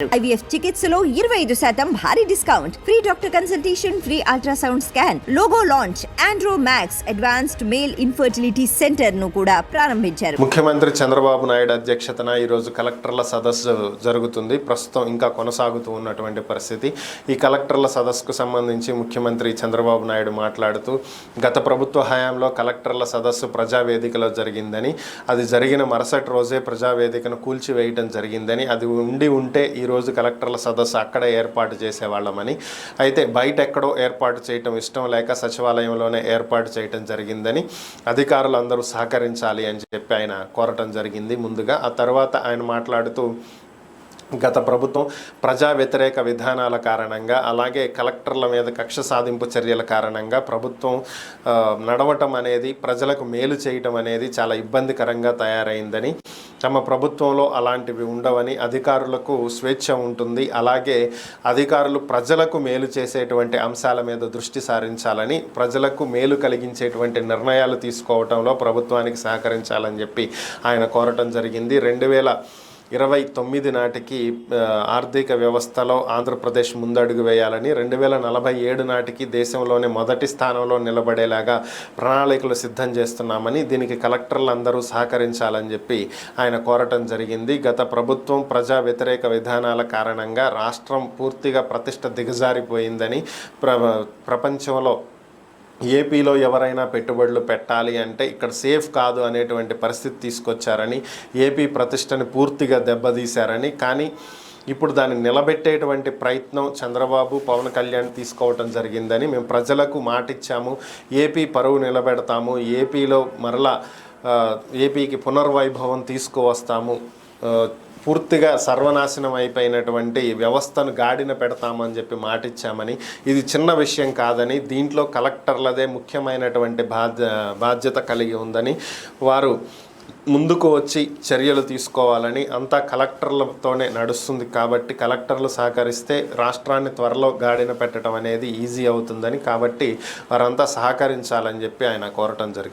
IVF చికిత్సలో 25% భారీ discount, free doctor consultation, free ultrasound scan, logo launch, Andro max advanced male infertility centre ను కూడా ప్రారంభించారు. ముఖ్యమంత్రి చంద్రబాబు నాయుడు అధ్యక్షతన ఈ రోజు కలెక్టర్ల సదస్సు జరుగుతుంది. ప్రస్తుతం ఇంకా కొనసాగుతూ ఉన్నటువంటి పరిస్థితి. ఈ కలెక్టర్ల సదస్సుకు సంబంధించి ముఖ్యమంత్రి చంద్రబాబు నాయుడు మాట్లాడుతూ గత ప్రభుత్వ హయాంలో కలెక్టర్ల సదస్సు ప్రజావేదికలో జరిగిందని, అది జరిగిన మరుసటి రోజే ప్రజావేదికను కూల్చివేయడం జరిగిందని, అది ఉంటే ఈరోజు కలెక్టర్ల సదస్సు అక్కడే ఏర్పాటు చేసేవాళ్ళమని, అయితే బయట ఎక్కడో ఏర్పాటు చేయటం ఇష్టం లేక సచివాలయంలోనే ఏర్పాటు చేయటం జరిగిందని, అధికారులు అందరూ సహకరించాలి అని చెప్పి ఆయన కోరటం జరిగింది ముందుగా. ఆ తర్వాత ఆయన మాట్లాడుతూ గత ప్రభుత్వం ప్రజా వ్యతిరేక విధానాల కారణంగా, అలాగే కలెక్టర్ల మీద కక్ష సాధింపు చర్యల కారణంగా ప్రభుత్వం నడవటం అనేది, ప్రజలకు మేలు చేయటం అనేది చాలా ఇబ్బందికరంగా తయారైందని, తమ ప్రభుత్వంలో అలాంటివి ఉండవని, అధికారులకు స్వేచ్ఛ ఉంటుంది, అలాగే అధికారులు ప్రజలకు మేలు చేసేటువంటి అంశాల మీద దృష్టి సారించాలని, ప్రజలకు మేలు కలిగించేటువంటి నిర్ణయాలు తీసుకోవటంలో ప్రభుత్వానికి సహకరించాలని చెప్పి ఆయన కోరటం జరిగింది. 2029 నాటికి ఆర్థిక వ్యవస్థలో ఆంధ్రప్రదేశ్ ముందడుగు వేయాలని, 2047 నాటికి దేశంలోనే మొదటి స్థానంలో నిలబడేలాగా ప్రణాళికలు సిద్ధం చేస్తున్నామని, దీనికి కలెక్టర్లు అందరూ సహకరించాలని చెప్పి ఆయన కోరటం జరిగింది. గత ప్రభుత్వం ప్రజా వ్యతిరేక విధానాల కారణంగా రాష్ట్రం పూర్తిగా ప్రతిష్ట దిగజారిపోయిందని, ప్రపంచంలో ఏపీలో ఎవరైనా పెట్టుబడులు పెట్టాలి అంటే ఇక్కడ సేఫ్ కాదు అనేటువంటి పరిస్థితి తీసుకొచ్చారని, ఏపీ ప్రతిష్టని పూర్తిగా దెబ్బతీశారని, కానీ ఇప్పుడు దాన్ని నిలబెట్టేటువంటి ప్రయత్నం చంద్రబాబు, పవన్ కళ్యాణ్ తీసుకోవటం జరిగిందని, మేము ప్రజలకు మాటిచ్చాము, ఏపీ పరువు నిలబెడతాము, ఏపీలో మరలా ఏపీకి పునర్వైభవం తీసుకువస్తాము, పూర్తిగా సర్వనాశనం అయిపోయినటువంటి వ్యవస్థను గాడిన పెడతామని చెప్పి మాటిచ్చామని, ఇది చిన్న విషయం కాదని, దీంట్లో కలెక్టర్లదే ముఖ్యమైనటువంటి బాధ్యత కలిగి ఉందని, వారు ముందుకు వచ్చి చర్యలు తీసుకోవాలని, అంతా కలెక్టర్లతోనే నడుస్తుంది కాబట్టి కలెక్టర్లు సహకరిస్తే రాష్ట్రాన్ని త్వరలో గాడిన పెట్టడం అనేది ఈజీ అవుతుందని, కాబట్టి వారంతా సహకరించాలని చెప్పి ఆయన కోరటం జరిగింది.